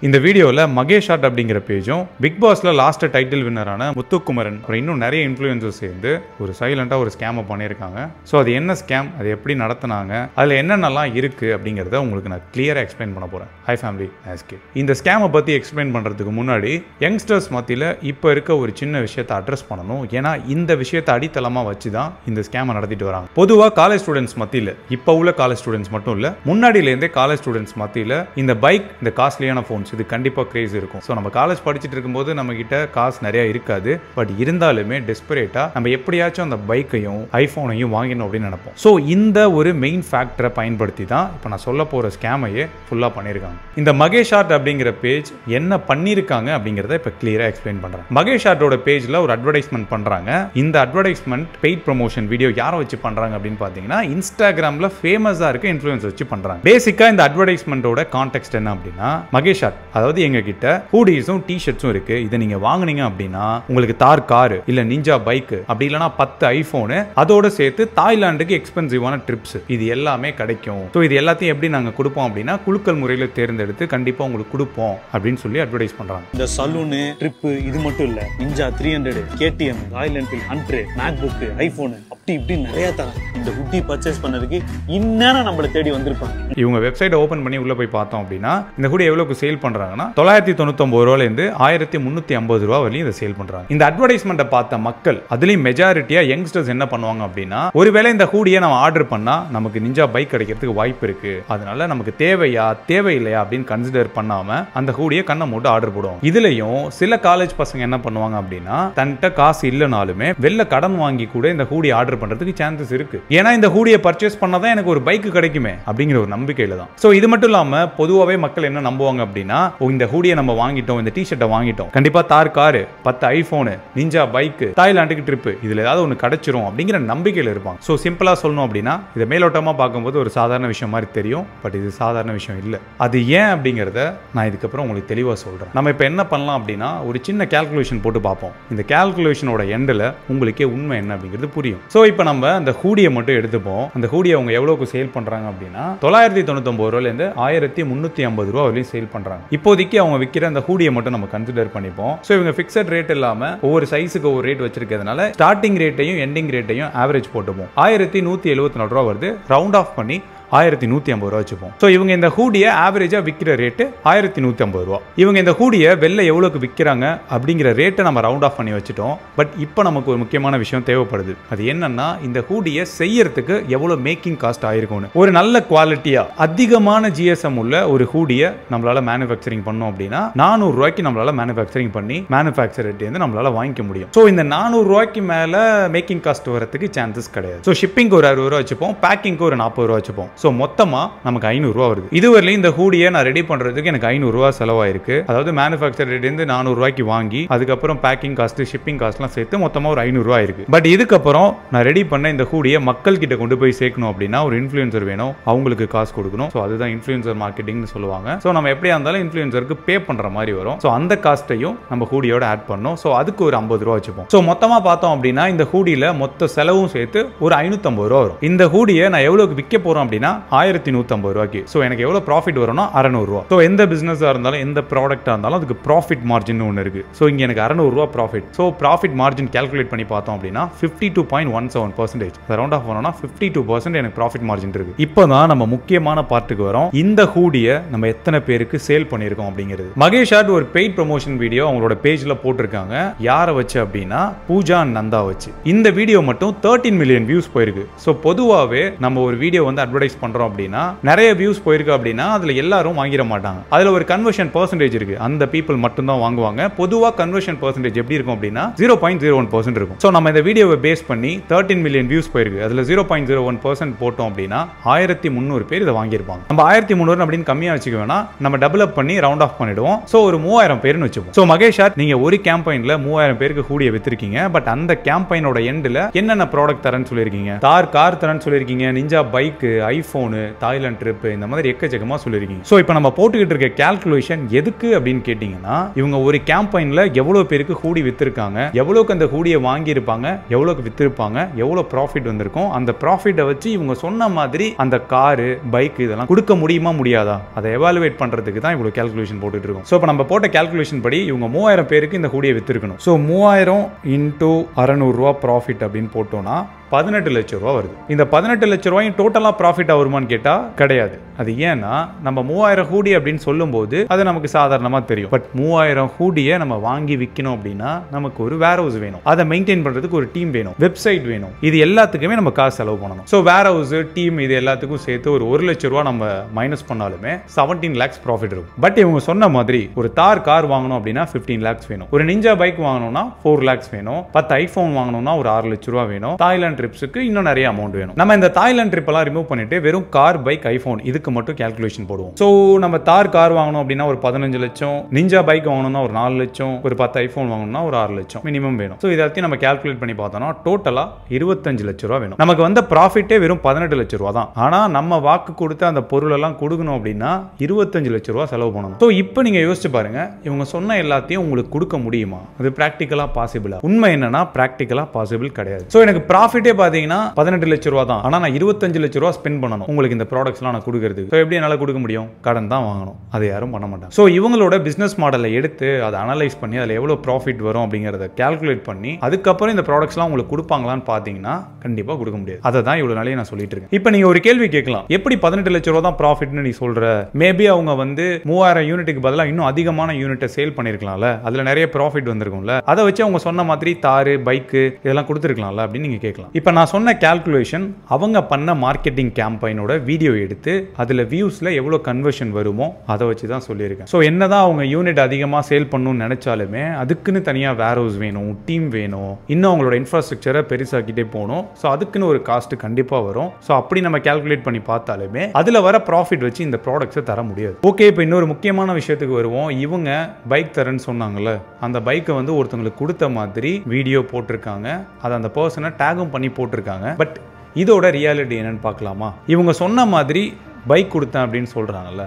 இந்த வீடியோல மகேஷ் ஆர்ட் அப்படிங்கிற பேஜும் பிக் பாஸ்ல லாஸ்ட் டைட்டில் வின்னரான முத்துக்குமரன் இன்னும் நிறைய இன்ஃப்ளூயன்சர்ஸ் சேர்ந்து ஒரு சைலண்டா ஒரு ஸ்கேமை பண்ணியிருக்காங்க. ஸோ அது என்ன ஸ்கேம், அது எப்படி நடத்தினாங்க, அதில் என்னென்னலாம் இருக்கு அப்படிங்கிறத உங்களுக்கு நான் கிளியராக எக்ஸ்பிளைன் பண்ண போறேன். High family, ஆஸ்கே. இந்த ஸ்கேமை பற்றி எக்ஸ்பிளைன் பண்ணுறதுக்கு முன்னாடி யங்ஸ்டர்ஸ் மத்தியில் இப்போ இருக்க ஒரு சின்ன விஷயத்தை அட்ரஸ் பண்ணணும். ஏன்னா இந்த விஷயத்தை அடித்தளமாக வச்சு தான் இந்த ஸ்கேமை நடத்திட்டு வராங்க. பொதுவாக காலேஜ் ஸ்டூடெண்ட்ஸ் மத்தியில், இப்போ உள்ள காலேஜ் ஸ்டூடெண்ட்ஸ் மட்டும் இல்லை, முன்னாடியிலேருந்தே காலேஜ் ஸ்டூடெண்ட்ஸ் மத்தியில் இந்த பைக், இந்த காஸ்ட்லியான ஃபோன்ஸ் இது கண்டிப்பாக கிரேஸ் இருக்கும். ஸோ நம்ம காலேஜ் படிச்சுட்டு இருக்கும்போது நம்ம கிட்ட காசு நிறைய இருக்காது. பட் இருந்தாலுமே டெஸ்பரேட்டா நம்ம எப்படியாச்சும் அந்த பைக்கையும் ஐபோனையும் வாங்கணும் அப்படின்னு நினைப்போம். ஸோ இந்த ஒரு மெயின் ஃபேக்டரை பயன்படுத்தி தான் இப்போ நான் சொல்ல போற ஸ்கேமையே ஃபுல்லாக பண்ணியிருக்காங்க. இந்த மகேஷ் ஆர்ட் அப்படிங்கிற பேஜ் என்ன பண்ணியிருக்காங்க அப்படிங்கிறத இப்போ கிளியரா எக்ஸ்பிளைன் பண்றேன். மகேஷ் ஆர்ட்டோட பேஜ்ல ஒரு அட்வர்டைஸ்மெண்ட் பண்றாங்க. இந்த அட்வர்டைஸ்மெண்ட் பெய்ட் ப்ரொமோஷன் வீடியோ யாரை வச்சு பண்றாங்க அப்படின்னு பார்த்தீங்கன்னா இன்ஸ்டாகிராம்ல ஃபேமஸா இருக்க இன்ஃப்ளூயன்சர் வச்சு பண்றாங்க. பேசிக்கா இந்த அட்வர்டைஸ்மெண்டோட கான்டெக்ஸ்ட் என்ன அப்படின்னா, மகேஷ் ஆர்ட் அதாவது எங்க கிட்ட ஹூடிஸும் டி-ஷர்ட்ஸும் இருக்கு. இதை நீங்க வாங்குனீங்க அப்படின்னா உங்களுக்கு தார் கார் இல்ல நிஞ்சா பைக் அப்படி இல்லனா 10 ஐபோன் அதோட சேர்த்து தாய்லாந்துக்கு எக்ஸ்பென்சிவான ட்ரிப்ஸ் இது எல்லாமே கிடைக்கும். ஸோ இது எல்லாத்தையும் எப்படி நாங்க கொடுப்போம் அப்படின்னா குலுக்கல் முறையில் தேர்ந்தெடுத்து கண்டிப்பா உங்களுக்கு கொடுப்போம் அப்படின்னு சொல்லி அட்வர்டைஸ் பண்றாங்க. இந்த சலூனு ட்ரிப் இது மட்டும் இல்ல, Ninja 300, KTM, Royal Enfield 100, MacBook, iPhone அப்படி இப்படி நிறைய தராங்க. இந்த ஹுட்டி பர்ச்சேஸ் பண்ணதுக்கு இந்நேரம் நம்மள தேடி வந்திருப்பாங்க. இவங்க வெப்சைட் ஓபன் பண்ணி உள்ள போய் பார்த்தோம் அப்படின்னா இந்த ஹுடி எவ்வளவுக்கு சேல் பண்றாங்கன்னா 999 ரூபாயில இருந்து 1350 ரூபாய் வரையும் இதை சேல் பண்றாங்க. இந்த அட்வர்டைஸ்மெண்ட்டை பார்த்த மக்கள், அதுலயும் மெஜாரிட்டியா யங்ஸ்டர்ஸ் என்ன பண்ணுவாங்க அப்படின்னா, ஒருவேளை இந்த ஹூடியை நம்ம ஆர்டர் பண்ணா நமக்கு நிஞ்சா பைக் கிடைக்கிறதுக்கு வாய்ப்பு இருக்கு, அதனால நமக்கு தேவையா தேவையில்லையா அப்படின்னு கன்சிடர் பண்ணாம அந்த ஹூடியை கண்ணை மூட்டு ஆர்டர் போடுவாங்க. இதுலயும் சில காலேஜ் பசங்க என்ன பண்ணுவாங்க அப்படின்னா, தன்கிட்ட காசு இல்லைனாலுமே வெளில கடன் வாங்கி கூட இந்த ஹூடி ஆர்டர் பண்றதுக்கு சான்சஸ் இருக்கு. ஏன்னா இந்த ஹூடியை பர்ச்சேஸ் பண்ணாதான் எனக்கு ஒரு பைக் கிடைக்குமே அப்படிங்கிற ஒரு நம்பிக்கையில தான். சோ இது மட்டும் இல்லாம பொதுவாகவே மக்கள் என்ன நம்புவாங்க அப்படின்னா, இந்த ஹூடியை நம்ம வாங்கிட்டோம், இந்த டி-ஷர்ட்டை வாங்கிட்டோம், கண்டிப்பா Thar car, 10 iPhone, ninja bike, தாய்லாந்துக்கு ட்ரிப் இதுல ஏதாவது ஒன்று கிடைச்சிரும் அப்படிங்கிற நம்பிக்கையில் இருப்பாங்க. ஸோ சிம்பிளா சொல்லணும் அப்படின்னா, இதை மேலோட்டமா பார்க்கும்போது ஒரு சாதாரண விஷயம் மாதிரி தெரியும். பட் இது சாதாரண விஷயம் இல்லை. அது ஏன் அப்படிங்கிறத நான் இதுக்கப்புறம் உங்களுக்கு தெளிவாக சொல்றேன். நம்ம இப்போ என்ன பண்ணலாம் அப்படின்னா, ஒரு சின்ன கால்குலேஷன் போட்டு பார்ப்போம். இந்த கால்குலேஷனோட எண்டில் உங்களுக்கே உண்மை என்ன அப்படிங்கிறது புரியும். ஸோ இப்போ நம்ம அந்த ஹூடியை மட்டும் எடுத்துப்போம். அந்த ஹூடியை அவங்க எவ்வளவுக்கு சேல் பண்றாங்க அப்படின்னா 999 ரூபாயிலிருந்து 1350 ரூபாய் வரையும் சேல் பண்றாங்க. இப்போதைக்கு அவங்க விற்கிற அந்த ஹூடியை மட்டும் நம்ம கன்சிடர் பண்ணிப்போம். ஸோ இவங்க ஃபிக்ஸட் ரேட் இல்லாம ஒவ்வொரு சைஸுக்கு ஒரு ரேட் வச்சிருக்கிறதுனால ஸ்டார்டிங் ரேட்டையும் எண்டிங் ரேட்டையும் ஆவரேஜ் போட்டுப்போம். 1174 ரூபா வருது. ரவுண்ட் ஆஃப் பண்ணி 1150 ரூபா வச்சுப்போம். ஸோ இவங்க இந்த ஹூடியை ஆவரேஜா விற்கிற ரேட்டு 1150 ரூபா. இவங்க இந்த ஹூடியை வெளில எவ்வளவுக்கு விற்கிறாங்க அப்படிங்கிற ரேட்டை நம்ம ரவுண்ட் ஆஃப் பண்ணி வச்சுட்டோம். பட் இப்போ நமக்கு ஒரு முக்கியமான விஷயம் தேவைப்படுது. அது என்னன்னா, இந்த ஹூடியை செய்யறதுக்கு எவ்வளவு மேக்கிங் காஸ்ட் ஆயிருக்கும்னு. ஒரு நல்ல குவாலிட்டியா அதிகமான ஜிஎஸ்எம் உள்ள ஒரு ஹூடியை நம்மளால மேனுஃபேக்சரிங் பண்ணோம் அப்படின்னா 400 ரூபாய்க்கு நம்மளால மேனுஃபேக்சரிங் பண்ணி மேனுஃபேக்சர்கிட்ட நம்மளால வாங்கிக்க முடியும். ஸோ இந்த 400 ரூபாய்க்கு மேல மேக்கிங் காஸ்ட் வரதுக்கு சான்சஸ் கிடையாது. ஸோ ஷிப்பிங் ஒரு 60 ரூபா வச்சுப்போம், பேக்கிங்க்கு ஒரு 40 ரூபா வச்சுப்போம். ஸோ மொத்தமா நமக்கு 500 ரூபா வருது. இதுவரையிலும் இந்த ஹூடியை நான் ரெடி பண்றதுக்கு எனக்கு 500 ரூபா செலவாயிருக்கு. அதாவது மேனுஃபேக்சர் இருந்து 400 ரூபாய்க்கு வாங்கி அதுக்கப்புறம் பேக்கிங் காஸ்ட், ஷிப்பிங் காஸ்ட்லாம் சேர்த்து மொத்தமா ஒரு 500 ரூபா இருக்கு. பட் இதுக்கப்புறம் நான் ரெடி பண்ண இந்த ஹூடியை மக்கள் கிட்ட கொண்டு போய் சேர்க்கணும் அப்படின்னா ஒரு இன்ஃப்ளூயன்சர் வேணும், அவங்களுக்கு காசு கொடுக்கணும். ஸோ அதுதான் இன்ஃப்ளூயன்சர் மார்க்கெட்டிங்னு சொல்லுவாங்க. ஸோ நம்ம எப்படியா இருந்தாலும் இன்ஃப்ளூயன்சருக்கு பே பண்ற மாதிரி வரும். ஸோ அந்த காஸ்ட்டையும் நம்ம ஹூடியோட ஆட் பண்ணோம். ஸோ அதுக்கு ஒரு 50 ரூபா வச்சுப்போம். ஸோ மொத்தமா பார்த்தோம் அப்படின்னா இந்த ஹூடியில மொத்த செலவும் சேர்த்து ஒரு 550 ரூபா வரும். இந்த ஹூடியை நான் எவ்வளவுக்கு விற்க போறோம் அப்படின்னா 1150 ரூபாய்க்கு. ஸோ எனக்கு எவ்வளவு ப்ராஃபிட் வரும்னா 600 ரூபா. ஸோ எந்த பிசினஸா இருந்தாலும் எந்த ப்ராடக்டா இருந்தாலும் அதுக்கு ப்ராஃபிட் மார்ஜின் ஒன்று இருக்கு. ஸோ இங்க எனக்கு 600 ரூபா profit. So profit margin calculate பண்ணி பார்த்தோம் அப்படின்னா 52.17%. ரவுண்ட் ஆஃப் பண்ணோம்னா 52% எனக்கு ப்ராஃபிட் மார்ஜின் இருக்கு. இப்போதான் நம்ம முக்கியமான பார்ட்டுக்கு வரோம். இந்த ஹூடியை நம்ம எத்தனை பேருக்கு சேல் பண்ணியிருக்கோம் அப்படிங்கிறது. மகேஷ் ஆர்ட் ஒரு பெய்ட் ப்ரொமோஷன் வீடியோ அவங்களோட பேஜ்ல போட்டிருக்காங்க. யாரை வச்சு அப்படின்னா பூஜா நந்தா வச்சு. இந்த வீடியோ மட்டும் 13 மில்லியன் வியூஸ் போயிருக்கு. ஸோ பொதுவாகவே நம்ம ஒரு வீடியோ வந்து அட்வர்டைஸ் பண்றோம் அப்படின்னா நிறைய வியூஸ் போயிருக்கு அப்படின்னா அதுல எல்லாரும் வாங்கிட மாட்டாங்க. அதுல ஒரு கன்வர்ஷன் பெர்சன்டேஜ் இருக்கு. அந்த பீப்புள் மட்டும் தான் வாங்குவாங்க. பொதுவா கன்வர்ஷன் பெர்சன்டேஜ் எப்படி இருக்கும் அப்படின்னா 0.01% இருக்கும். சோ நம்ம இந்த வீடியோவை பேஸ் பண்ணி 13 மில்லியன் வியூஸ் போயிருக்கு. அதுல 0.01% போட்டோம் அப்படின்னா 1300 பேர் இதை வாங்கியிருப்பாங்க. நம்ம 1300 அப்படின்னு கம்மியா வச்சுக்க வேணாம், நம்ம டெவலப் பண்ணி ரவுண்ட் ஆஃப் பண்ணிடுவோம். சோ ஒரு 3000 பேர்னு வச்சுப்போம். சோ மகேஷ் ஆர்ட் நீங்க ஒரு கேம்பெயின்ல 3000 பேருக்கு ஹூடியை வித்திருக்கீங்க. பட் அந்த கேம்பெயினோட எண்ட்ல என்னென்ன ப்ராடக்ட் தரேன்னு சொல்லியிருக்கீங்க? தார் கார் தரேன்னு சொல்லியிருக்கீங்க, ninja bike, iPhone, Thailand trip, இந்த மாதிரி எக்கச்சக்கமா சொல்லிருக்கீங்க. ஸோ இப்போ நம்ம போட்டுக்கிட்டு இருக்க கால்குலேஷன் எதுக்கு அப்படின்னு கேட்டீங்கன்னா, இவங்க ஒரு கேம்பெயின்ல எவ்வளவு பேருக்கு ஹூடி வித்திருக்காங்க, எவ்வளவுக்கு அந்த ஹூடியை வாங்கி இருப்பாங்க, எவ்வளவுக்கு வித்திருப்பாங்க, எவ்வளவு ப்ராஃபிட் வந்திருக்கும், அந்த ப்ராஃபிட்டை வச்சு இவங்க சொன்ன மாதிரி அந்த காரு, பைக் இதெல்லாம் கொடுக்க முடியுமா முடியாதா அதை எவாலுவேட் பண்றதுக்கு தான் இவ்வளவு கால்குலேஷன் போட்டுட்டு இருக்கோம். ஸோ இப்போ நம்ம போட்ட கால்குலேஷன் படி இவங்க 3000 பேருக்கு இந்த ஹூடியை வித்திருக்கணும். ஸோ 3000 இன்டூ 600 ரூபா ப்ராஃபிட் அப்படின்னு போட்டோம்னா 18 லட்சம் ரூபா வருது. இந்த 18 லட்சம் ரூபாயும் டோட்டலா ப்ராஃபிட் ஆகுமான்னு கேட்டா கிடையாது. அது ஏன்னா நம்ம 3000 ஹூடி அப்படின்னு சொல்லும் போது அது நமக்கு சாதாரணமா தெரியும். பட் 3000 ஹூடியை நம்ம வாங்கி விற்கணும் அப்படின்னா நமக்கு ஒரு வேர் ஹவுஸ் வேணும், அதை மெயின்டைன் பண்றதுக்கு ஒரு டீம் வேணும், வெப்சைட் வேணும், இது எல்லாத்துக்குமே நம்ம காசு செலவு பண்ணணும். ஸோ வேர் ஹவுஸ், டீம், இது எல்லாத்துக்கும் சேர்த்து ஒரு 1 லட்சம் ரூபா நம்ம மைனஸ் பண்ணாலுமே 17 lakhs ப்ராஃபிட் இருக்கும். பட் இவங்க சொன்ன மாதிரி ஒரு தார் கார் வாங்கணும் அப்படின்னா 15 lakhs வேணும், ஒரு நிஞ்சா பைக் வாங்கணும்னா 4 lakhs வேணும், 10 ஐபோன் வாங்கணும்னா ஒரு 6 லட்சம் ரூபா வேணும், தாய்லாந்து ட்ரிப்ஸ்க்கு இன்னும் நிறைய அமௌண்ட் வேணும். நம்ம இந்த தாய்லாந்து ட்ரிப் எல்லாம் ரிமூவ் பண்ணிட்டு வெறும் கார், பைக், ஐபோன் இதுக்கு மட்டும் கால்குலேஷன் போடுவோம். சோ நம்ம தார் கார் வாங்கணும் அப்படின்னா ஒரு 15 லட்சம், நிஞ்சா பைக் வாங்கணும்னா ஒரு 4 லட்சம், ஒரு 10 ஐபோன் வாங்கணும்னா ஒரு 6 லட்சம் மினிமம் வேணும். சோ இதெல்லாம் நம்ம கால்குலேட் பண்ணி பார்த்தோம்னா டோட்டலா 25 லட்சம் ரூபா வேணும். நமக்கு வந்த ப்ராஃபிட்டே வெறும் 18 லட்சம் ரூபா தான். ஆனா நம்ம வாக்கு கொடுத்த அந்த பொருள் எல்லாம் கொடுக்கணும் அப்படின்னா 25 லட்சம் ரூபா செலவு பண்ணணும். சோ இப்போ நீங்க யோசிச்சு பாருங்க, இவங்க சொன்ன எல்லாத்தையும் உங்களுக்கு கொடுக்க முடியுமா? அது பிராக்டிகலா பாசிபிளா? உண்மை என்னன்னா பிராக்டிகலா பாசிபிள் கிடையாது. சோ எனக்கு ப்ராஃபிட்டே பாத்தீங்கன்னா 18 லட்சம் ரூபா தான். ஆனா நான் 25 லட்சம் ரூபா ஸ்பெண்ட் பண்ணணும் உங்களுக்கு இந்த ப்ராடக்ட்ஸ் எல்லாம் நான் கொடுக்கிறது. சோ எப்படி என்னால கொடுக்க முடியும்? கடன் தான் வாங்கணும். அதை யாரும் பண்ண மாட்டாங்க. சோ இவங்களோட பிசினஸ் மாடலை எடுத்து அதை அனலைஸ் பண்ணி அதுல எவ்வளவு ப்ராஃபிட் வரும் அப்படிங்கறத கால்குலேட் பண்ணி அதுக்கப்புறம் இந்த ப்ராடக்ட்ஸ் எல்லாம் உங்களுக்கு கொடுப்பாங்களான்னு பாத்தீங்கன்னா கண்டிப்பா கொடுக்க முடியாது. அதை தான் இவ்வளவு நாளைக்கு நான் சொல்லிட்டு இருக்கேன். இப்போ நீங்க ஒரு கேள்வி கேட்கலாம், எப்படி 18 லட்சம் ரூபா தான் ப்ராஃபிட்னு நீ சொல்ற? மேபி அவங்க வந்து 3000 யூனிட்டுக்கு பதிலா இன்னும் அதிகமான யூனிட்டை சேல் பண்ணிருக்கலாம்ல, அதுல நிறைய ப்ராஃபிட் வந்திருக்கும்ல, அதை வச்சு அவங்க சொன்ன மாதிரி தாரு, பைக் இதெல்லாம் கொடுத்துருக்கலாம்ல அப்படின்னு நீங்க கேட்கலாம். இப்போ நான் சொன்ன கால்குலேஷன் அவங்க பண்ண மார்க்கெட்டிங் கேம்பெயினோட வீடியோ எடுத்து அதுல வியூஸ்ல எவ்வளவு கன்வர்ஷன் வருமோ அதை வச்சு தான் சொல்லியிருக்கேன். ஸோ என்னதான் அவங்க யூனிட் அதிகமாக சேல் பண்ணணும்னு நினைச்சாலுமே அதுக்குன்னு தனியாக வேர் ஹவுஸ் வேணும், டீம் வேணும், இன்னும் அவங்களோட இன்ஃப்ராஸ்ட்ரக்சரை பெருசாக்கிட்டே போகணும். ஸோ அதுக்குன்னு ஒரு காஸ்ட் கண்டிப்பாக வரும். ஸோ அப்படி நம்ம கால்குலேட் பண்ணி பார்த்தாலுமே அதில் வர ப்ராஃபிட் வச்சு இந்த ப்ராடக்ட்ஸை தர முடியாது. ஓகே, இப்போ இன்னொரு முக்கியமான விஷயத்துக்கு வருவோம். இவங்க பைக் தரேன்னு சொன்னாங்கல்ல, அந்த பைக்கை வந்து ஒருத்தவங்களுக்கு கொடுத்த மாதிரி வீடியோ போட்டிருக்காங்க, அதை அந்த பர்சனை டேகும் பண்ணி போட்டிருக்காங்க. பட் இதோட ரியாலிட்டி என்னன்னு பார்க்கலாமா? இவங்க சொன்ன மாதிரி பைக் கொடுத்தேன் அப்படின்னு சொல்றாங்கல்ல,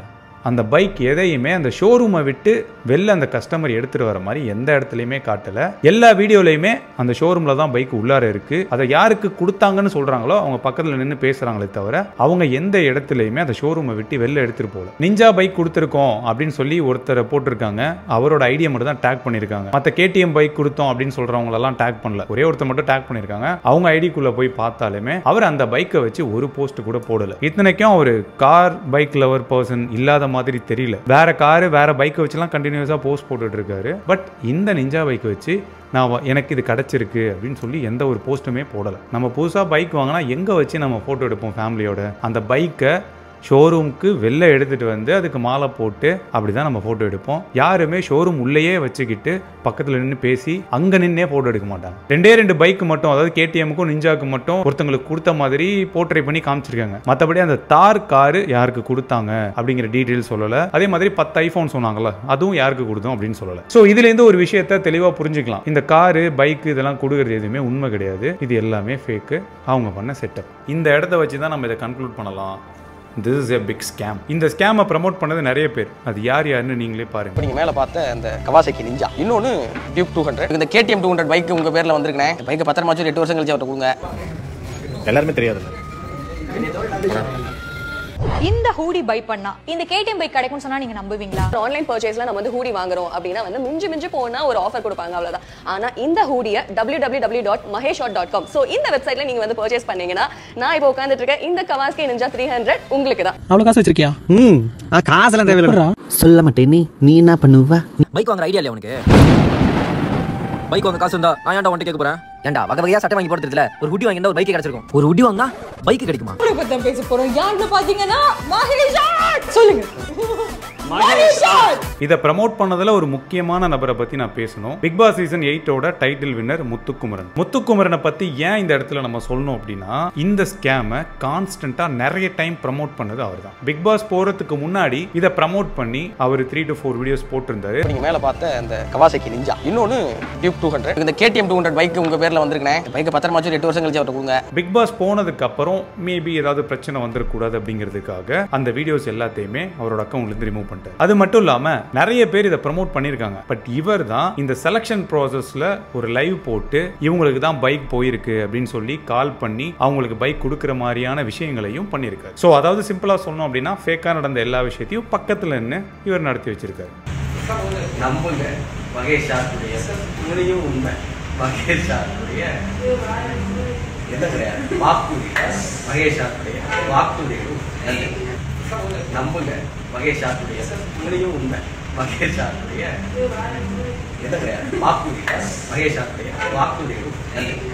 அந்த பைக் எதையுமே அந்த ஷோரூமை விட்டு வெளில அந்த கஸ்டமர் எடுத்துட்டு வர மாதிரி எந்த இடத்துலையுமே காட்டல. எல்லா வீடியோலையுமே அந்த ஷோரூம்ல தான் பைக் உள்ளார இருக்கு. அதை யாருக்கு கொடுத்தாங்கன்னு சொல்றாங்களோ அவங்க பக்கத்துல நின்று பேசுறாங்களே தவிர அவங்க எந்த இடத்துலையுமே அந்த ஷோரூமை விட்டு வெளில எடுத்துட்டு போகல. நிஞ்சா பைக் கொடுத்துருக்கோம் அப்படின்னு சொல்லி ஒருத்தரை போட்டிருக்காங்க, அவரோட ஐடியா மட்டும் தான் டேக் பண்ணிருக்காங்க. மற்ற கேடிஎம் பைக் கொடுத்தோம் அப்படின்னு சொல்றவங்க எல்லாம் டேக் பண்ணல, ஒரே ஒருத்தர் மட்டும் டேக் பண்ணிருக்காங்க. அவங்க ஐடிக்குள்ள போய் பார்த்தாலுமே அவர் அந்த பைக்கை வச்சு ஒரு போஸ்ட் கூட போடல. இத்தனைக்கும் ஒரு கார் பைக் லவர் பர்சன் இல்லாத மாதிரி தெரியல. வேற காரு வேற பைக்கை வச்சுலாம் கண்டினியூஸா போஸ்ட் போட்டுட்டு இருக்காரு. பட் இந்த நிஞ்சா பைக்கை வச்சு நான் எனக்கு இது கிடைச்சிருக்கு அப்படின்னு சொல்லி எந்த ஒரு போஸ்ட்டுமே போடல. நம்ம புதுசா பைக் வாங்கினா எங்க வச்சு நம்ம போட்டோ எடுப்போம் ஃபேமிலியோட? அந்த பைக்கை ஷோரூமுக்கு வெளில எடுத்துட்டு வந்து அதுக்கு மாலை போட்டு அப்படிதான் நம்ம போட்டோ எடுப்போம். யாருமே ஷோரூம் உள்ளேயே வச்சுக்கிட்டு பக்கத்துல நின்று பேசி அங்க நின்னே போட்டோ எடுக்க மாட்டாங்க. 2 பைக் மட்டும், அதாவது கேடிஎம்க்கும் நிஞ்சாக்கு மட்டும் ஒருத்தங்களுக்கு கொடுத்த மாதிரி போர்ட்ரே பண்ணி காமிச்சிருக்காங்க. மற்றபடி அந்த தார் காரு யாருக்கு கொடுத்தாங்க அப்படிங்கிற டீடைல் சொல்லல. அதே மாதிரி 10 ஐபோன் சொன்னாங்கல்ல, அதுவும் யாருக்கு கொடுத்தோம் அப்படின்னு சொல்லல. சோ இதுல இருந்து ஒரு விஷயத்த தெளிவா புரிஞ்சுக்கலாம், இந்த காரு பைக் இதெல்லாம் கொடுக்கறது எதுவுமே உண்மை கிடையாது. இது எல்லாமே ஃபேக்கு, அவங்க பண்ண செட்டப். இந்த இடத்த வச்சு தான் நம்ம இதை கன்க்ளூட் பண்ணலாம். This is a big scam. இந்த ஸ்கேமை ப்ரமோட் பண்ணது நிறைய பேர். அது யாருன்னு நீங்களே பாருங்க. நீங்க மேல பார்த்த அந்த கவாசாக்கி நிஞ்சா, இன்னொன்னு டியூக் 200, இந்த கேடிஎம் 200 பைக் உங்க பேர்ல வந்திருக்கேன். பைக் பத்திரமாச்சு 8 வருஷம் கழிச்சு அவர்கிட்ட கொடுங்க. எல்லாருமே தெரியாது. இந்த ஹூடி பை பண்ணா இந்த கேடிஎம் பைக் கிடைக்கும்னு சொன்னா நீங்க நம்புவீங்களா? ஆன்லைன் பர்ச்சேஸ்ல நம்ம வந்து ஹூடி வாங்குறோம் அப்படின்னா வந்து மிஞ்சி போனா ஒரு ஆஃபர் கொடுப்பாங்க, அவ்வளவுதான். ஆனா இந்த ஹூடியை www.maheshshot.com சோ இந்த வெப்சைட்ல நீங்க வந்து பர்ச்சேஸ் பண்ணீங்கன்னா நான் இப்போ உட்கார்ந்துட்டு இருக்க இந்த கவாஸ்கி நிஞ்சா 300 உங்களுக்கு தான். அவ்வளவு காசு வச்சிருக்கியா? காசுலாம் தேவையில்லை. சொல்ல மாட்டேன். நீ என்ன பண்ணுவ? பைக் வாங்குற ஐடியா இல்ல உனக்கு? பைக் வாங்க காசு இருந்தா நான் ஏன்டா உன்கிட்ட கேட்க போறேன்? ஏன்டா வகை வகையா சட்டை வாங்கி போடுறதுல ஒரு ஹுடி வாங்கினா ஒரு பைக் கிடைச்சிருக்கும். ஒரு ஹுடி வாங்கினா பைக் கிடைக்குமா? பேச போறோம். யாருன்னு பாத்தீங்கன்னா மகேஷ் சொல்லுங்க. இதை ப்ரமோட் பண்ணதுல ஒரு முக்கியமான நபரை பத்தி நான் பேசணும். பிக் பாஸ் சீசன் 8ஓட டைட்டில் வின்னர் முத்துக்குமரன். முத்துக்குமரனை பத்தி ஏன் இந்த இடத்துல நம்ம சொல்லணும் அப்படின்னா, இந்த ஸ்கேமை கான்ஸ்டன்டா நிறைய டைம் ப்ரமோட் பண்ணது அவர்தான். பிக் பாஸ் போறதுக்கு முன்னாடி இதை ப்ரமோட் பண்ணி அவர் 3 to 4 வீடியோஸ் போட்டிருந்தாரு. நீங்க மேல பார்த்த அந்த கவாசக்கி நிஞ்சா, இன்னொன்னு டியூக் 200, இந்த KTM 200 பைக் உங்க பேர்ல வந்திருக்கேன். பைக் பத்திரமா வச்சு 8 வருஷம் கழிச்சு அவர்ட்ட கொடுங்க. பிக் பாஸ் போனதுக்கு அப்புறம் மேபி ஏதாவது பிரச்சனை வந்துடக்கூடாது அப்படிங்கிறதுக்காக அந்த வீடியோஸ் எல்லாத்தையுமே அவரோட அக்கௌண்ட்ல இருந்து ரிமூவ் பண்ணிட்டாரு. அது மட்டும் இல்லாம நிறைய பேர் இதை ப்ரமோட் பண்ணிருக்காங்க. பட் இவர் தான் இந்த செலக்ஷன் ப்ராசஸ்ல ஒரு லைவ் போட்டு இவங்களுக்கு தான் பைக் போயிருக்கு அப்படின்னு சொல்லி கால் பண்ணி அவங்களுக்கு பைக் கொடுக்குற மாதிரியான விஷயங்களையும் பண்ணியிருக்காரு. ஸோ அதாவது சிம்பிளா சொல்லணும் அப்படின்னா, ஃபேக்கா நடந்த எல்லா விஷயத்தையும் பக்கத்துல நின்று இவர் நடத்தி வச்சிருக்காரு. நம்புங்க மகேஷ் சாருடைய உண்மையும் உண்மை. மகேஷ் சாருடைய எந்த கிடையாது வாக்குறுதி. மகேஷ் சாருடைய வாக்குறுதி நம்புங்க. மகேஷ் சாருடைய உண்மையும் உண்மை. மகேஷ் சாருடைய எந்த கிடையாது வாக்குறுதி. மகேஷ் சாருடைய வாக்குறுதி.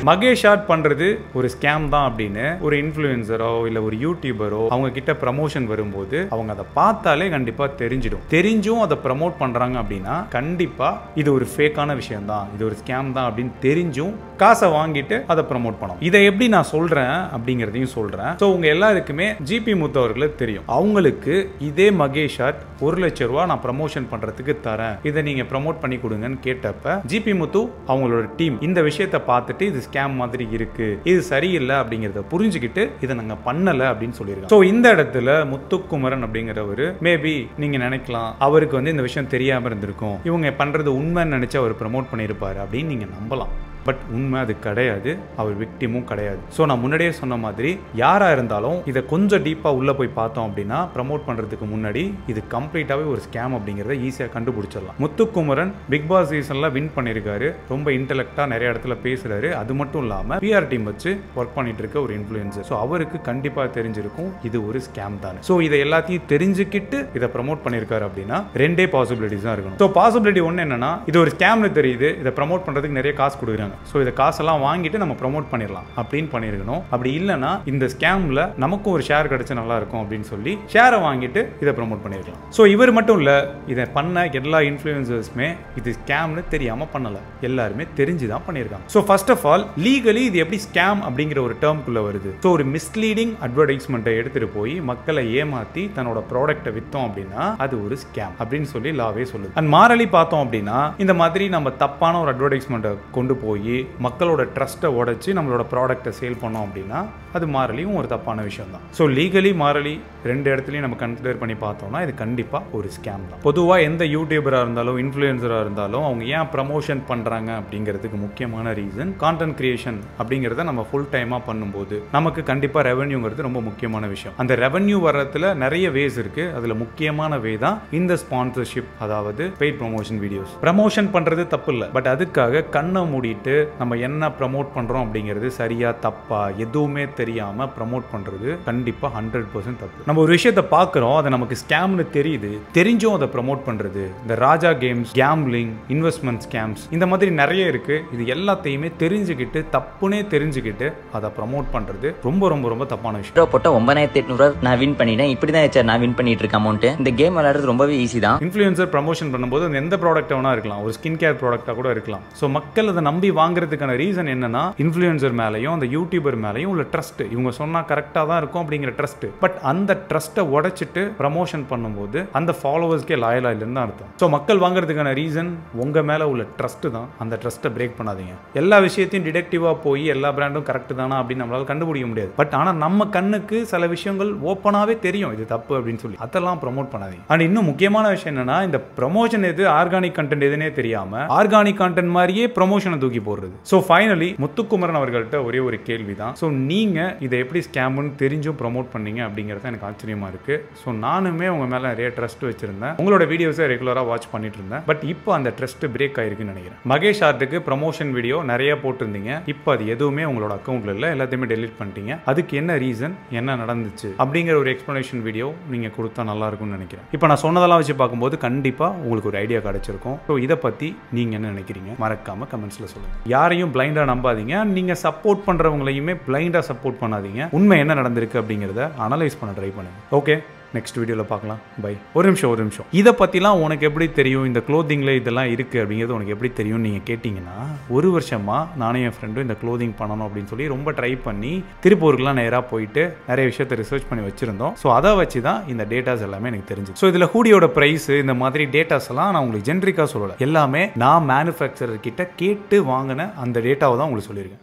மகேஷ் ஷாட் பண்றது ஒரு ஸ்கேம் தான் அப்படின்னு ஒரு இன்ஃப்ளூயன்சரோ இல்ல ஒரு யூடியூபரோ அவங்க கிட்ட ப்ரமோஷன் வரும்போது அவங்க அதை பார்த்தாலே கண்டிப்பா தெரிஞ்சிடும். தெரிஞ்சும் அதை ப்ரமோட் பண்றாங்க அப்படின்னா கண்டிப்பா இது ஒரு ஃபேக்கான விஷயம் தான், இது ஒரு ஸ்கேம் தான் அப்படின்னு தெரிஞ்சும் காசை வாங்கிட்டு அதை ப்ரமோட் பண்ணணும். இதை எப்படி நான் சொல்றேன் அப்படிங்கிறதையும் சொல்றேன். ஸோ உங்க எல்லாருக்குமே ஜிபி முத்து அவர்களுக்கு தெரியும். அவங்களுக்கு இதே மகேஷ் ஷாட் 1 லட்சம் ரூபாய் நான் ப்ரமோஷன் பண்றதுக்கு தரேன், இதை நீங்க ப்ரமோட் பண்ணி கொடுங்கன்னு கேட்டப்ப ஜிபி முத்து அவங்களோட டீம் இந்த விஷயத்தை பார்த்துட்டு இது ஸ்கேம் மாதிரி இருக்கு, இது சரியில்லை அப்படிங்கறத புரிஞ்சுக்கிட்டு இதை நாங்க பண்ணல அப்படின்னு சொல்லியிருக்காங்க. ஸோ இந்த இடத்துல முத்துக்குமரன் அப்படிங்கிறவரு மேபி நீங்க நினைக்கலாம் அவருக்கு வந்து இந்த விஷயம் தெரியாம இருந்திருக்கும், இவங்க பண்றது உண்மைன்னு நினைச்சு அவர் ப்ரமோட் பண்ணியிருப்பாரு அப்படின்னு நீங்க நம்பலாம். பட் உண்மை அது கிடையாது, அவர் விக்டிமும் கிடையாது. ஸோ நான் முன்னாடியே சொன்ன மாதிரி யாராக இருந்தாலும் இதை கொஞ்சம் டீப்பாக உள்ளே போய் பார்த்தோம் அப்படின்னா ப்ரமோட் பண்ணுறதுக்கு முன்னாடி இது கம்ப்ளீட்டாகவே ஒரு ஸ்கேம் அப்படிங்கிறத ஈஸியாக கண்டுபிடிச்சிடலாம். முத்துக்குமரன் பிக் பாஸ் சீசனில் வின் பண்ணியிருக்காரு, ரொம்ப இன்டெலெக்டாக நிறைய இடத்துல பேசுகிறாரு. அது மட்டும் இல்லாமல் PR டீம் வச்சு ஒர்க் பண்ணிட்டு இருக்க ஒரு இன்ஃப்ளூயன்சர். ஸோ அவருக்கு கண்டிப்பாக தெரிஞ்சிருக்கும் இது ஒரு ஸ்கேம் தானே. ஸோ இதை எல்லாத்தையும் தெரிஞ்சுக்கிட்டு இதை ப்ரமோட் பண்ணியிருக்காரு அப்படின்னா 2 பாசிபிலிட்டிஸ் தான் இருக்கணும். ஸோ பாசிபிலிட்டி ஒன்று என்னன்னா, இது ஒரு ஸ்கேம்னு தெரியுது, இதை ப்ரமோட் பண்ணுறதுக்கு நிறைய காசு கொடுக்குறாங்க, ஸோ இதை காசெல்லாம் வாங்கிட்டு நம்ம ப்ரமோட் பண்ணிடலாம் அப்படின்னு பண்ணியிருக்கணும். அப்படி இல்லைன்னா இந்த ஸ்கேம்ல நமக்கும் ஒரு ஷேர் கிடைச்சா நல்லா இருக்கும் அப்படின்னு சொல்லி ஷேரை வாங்கிட்டு இதை ப்ரமோட் பண்ணிருக்கலாம். ஸோ இவர் மட்டும் இல்லை, இதை பண்ண எல்லா இன்ஃப்ளூயன்சர்ஸுமே இது ஸ்கேம்னு தெரியாம பண்ணல, எல்லாருமே தெரிஞ்சுதான் பண்ணியிருக்காங்க. So first of all legally இது எப்படி ஸ்கேம் அப்படிங்கிற ஒரு டேர்ம்குள்ள வருது. ஸோ ஒரு மிஸ்லீடிங் அட்வர்டைஸ்மெண்ட்டை எடுத்துட்டு போய் மக்களை ஏமாத்தி தன்னோட ப்ராடக்ட்டை விற்றோம் அப்படின்னா அது ஒரு ஸ்கேம் அப்படின்னு சொல்லி லாவே சொல்லுது. அண்ட் மாரலி பார்த்தோம் அப்படின்னா இந்த மாதிரி நம்ம தப்பான ஒரு அட்வர்டைஸ்மெண்ட்டை கொண்டு போய் மக்களோட ட்ரஸ்ட்டை உடைச்சு நம்மளோட ப்ராடக்ட்டை சேல் பண்ணோம் அப்படின்னா அது மாரலியும் ஒரு தப்பான விஷயம் தான். ஸோ லீகலி மாரலி 2 இடத்துலையும் நம்ம கன்சிடர் பண்ணி பார்த்தோம்னா இது கண்டிப்பாக ஒரு ஸ்கேம் தான். பொதுவாக எந்த யூடியூபராக இருந்தாலும் இன்ஃப்ளூயன்சராக இருந்தாலும் அவங்க ஏன் ப்ரமோஷன் பண்ணுறாங்க அப்படிங்கிறதுக்கு முக்கியமான ரீசன் கான்டென்ட் கிரியேஷன் அப்படிங்கிறத நம்ம ஃபுல் டைமாக பண்ணும்போது நமக்கு கண்டிப்பாக ரெவன்யூங்கிறது ரொம்ப முக்கியமான விஷயம். அந்த ரெவன்யூ வர்றதுல நிறைய வேஸ் இருக்கு, அதில் முக்கியமான வே தான் இந்த ஸ்பான்சர்ஷிப், அதாவது பெய்ட் ப்ரமோஷன் வீடியோஸ். ப்ரமோஷன் பண்ணுறது தப்பு இல்லை, பட் அதுக்காக கண்ணை மூடிட்டு நம்ம என்ன ப்ரமோட் பண்றோம் அப்படிங்கிறது சரியா தப்பா எதுவுமே தெரியாம ப்ரமோட் பண்றது கண்டிப்பா 100% தப்பு. நம்ம ஒரு விஷயத்தை பார்க்குறோம், அது நமக்கு ஸ்கேம்னு தெரியுது, தெரிஞ்சும் அதை ப்ரமோட் பண்றது, இந்த ராஜா கேம்ஸ், கேம்லிங், இன்வெஸ்ட்மெண்ட் ஸ்கேம்ஸ், இந்த மாதிரி நிறைய இருக்கு. இது எல்லாத்தையுமே தெரிஞ்சுக்கிட்டு தப்புனே தெரிஞ்சுக்கிட்டு அதை ப்ரமோட் பண்றது ரொம்ப ரொம்ப ரொம்ப தப்பான விஷயம். போட்ட 9800 நான் வின் பண்ணிட்டேன், இப்படிதான் நான் வின் பண்ணிட்டு இருக்க அமௌண்ட். இந்த கேம் விளையாடுறது ரொம்பவே ஈஸி தான். இன்ஃப்ளூயன்சர் ப்ரமோஷன் பண்ணும்போது எந்த ப்ராடக்ட் வேணா இருக்கலாம், ஒரு ஸ்கின் கேர் ப்ராடக்டா கூட இருக்கலாம். ஸோ மக்கள் அதை நம்பி வாங்குறதுக்கான ரீசன் என்னன்னா, இன்ஃப்ளூயன்சர் மேலையும் அந்த யூடியூபர் மேலையும் உள்ள ட்ரஸ்ட், இவங்க சொன்னா கரெக்டா தான் இருக்கும் அப்படிங்கிற ட்ரஸ்ட். பட் அந்த ட்ரஸ்ட்டை உடைச்சிட்டு ப்ரமோஷன் பண்ணும்போது அந்த ஃபாலோவர்ஸ்க்கே லாயலா இல்லைன்னு அர்த்தம். ஸோ மக்கள் வாங்குறதுக்கான ரீசன் உங்க மேல உள்ள ட்ரஸ்ட் தான். அந்த ட்ரஸ்ட்டை பிரேக் பண்ணாதீங்க. எல்லா விஷயத்தையும் டிடெக்டிவா போய் எல்லா பிராண்டும் கரெக்ட் தானா அப்படின்னு நம்மளால கண்டுபிடிக்க முடியாது. பட் ஆனா நம்ம கண்ணுக்கு சில விஷயங்கள் ஓப்பனாவே தெரியும் இது தப்பு அப்படின்னு சொல்லி, அதெல்லாம் ப்ரமோட் பண்ணாதீங்க. அண்ட் இன்னும் முக்கியமான விஷயம் என்னன்னா, இந்த ப்ரமோஷன் எது ஆர்கானிக் கண்டென்ட் எதுனே தெரியாம ஆர்கானிக் கண்டென்ட் மாதிரியே ப்ரமோஷனை தூக்கி போடுறது. ஸோ ஃபைனலி முத்துக்குமரன் அவர்கள்ட்ட ஒரே ஒரு கேள்வி தான். ஸோ நீங்க இதை எப்படி ஸ்கேம்னு தெரிஞ்சும் ப்ரமோட் பண்ணீங்க அப்படிங்கிறது எனக்கு ஆச்சரியமா இருக்கு. ஸோ நானுமே உங்க மேல நிறைய ட்ரஸ்ட் வச்சிருந்தேன், உங்களோட வீடியோஸை ரெகுலரா வாட்ச் பண்ணிட்டு இருந்தேன். பட் இப்போ அந்த ட்ரஸ்ட் பிரேக் ஆயிருக்குன்னு நினைக்கிறேன். மகேஷ் ஆர்ட்டுக்கு ப்ரமோஷன் வீடியோ நிறைய போட்டிருந்தீங்க, இப்போ அது எதுவுமே உங்களோட அக்கௌண்ட்ல இல்லை, எல்லாத்தையுமே டெலிட் பண்ணிட்டீங்க. அதுக்கு என்ன ரீசன், என்ன நடந்துச்சு அப்படிங்கிற ஒரு எக்ஸ்பிளனேஷன் வீடியோ நீங்க கொடுத்தா நல்லா இருக்கும்னு நினைக்கிறேன். இப்போ நான் சொன்னதெல்லாம் வச்சு பார்க்கும்போது கண்டிப்பா உங்களுக்கு ஒரு ஐடியா கிடைச்சிருக்கும். ஸோ இதை பத்தி நீங்க என்ன நினைக்கிறீங்க மறக்காம கமெண்ட்ஸ்ல சொல்லுங்க. யாரையும் பிளைண்டா நம்பாதீங்க, நீங்க சப்போர்ட் பண்றவங்களையுமே பிளைண்டா சப்போர்ட் பண்ணாதீங்க. உண்மை என்ன நடந்திருக்கு அப்படிங்கறத அனலைஸ் பண்ண ட்ரை பண்ணுங்க. ஓகே, நெக்ஸ்ட் வீடியோவில் பார்க்கலாம். பை. ஒரு நிமிஷம் இதை பற்றிலாம் உனக்கு எப்படி தெரியும், இந்த க்ளோதிங்கில் இதெல்லாம் இருக்குது அப்படிங்கிறது உனக்கு எப்படி தெரியும்னு நீங்கள் கேட்டிங்கன்னா, ஒரு வருஷமாக நானும் என் ஃப்ரெண்டும் இந்த க்ளோதிங் பண்ணணும் அப்படின்னு சொல்லி ரொம்ப ட்ரை பண்ணி திருப்பூருக்குலாம் நேராக போயிட்டு நிறைய விஷயத்தை ரிசர்ச் பண்ணி வச்சுருந்தோம். ஸோ அதை வச்சு தான் இந்த டேட்டாஸ் எல்லாமே எனக்கு தெரிஞ்சு. ஸோ இதில் ஹூடியோட ப்ரைஸ் இந்த மாதிரி டேட்டாஸ் எல்லாம் நான் உங்களுக்கு ஜென்ரிக்காக சொல்லலை, எல்லாமே நான் மேனுஃபேக்சரர் கிட்ட கேட்டு வாங்கின அந்த டேட்டாவை தான் உங்களுக்கு சொல்லியிருக்கேன்.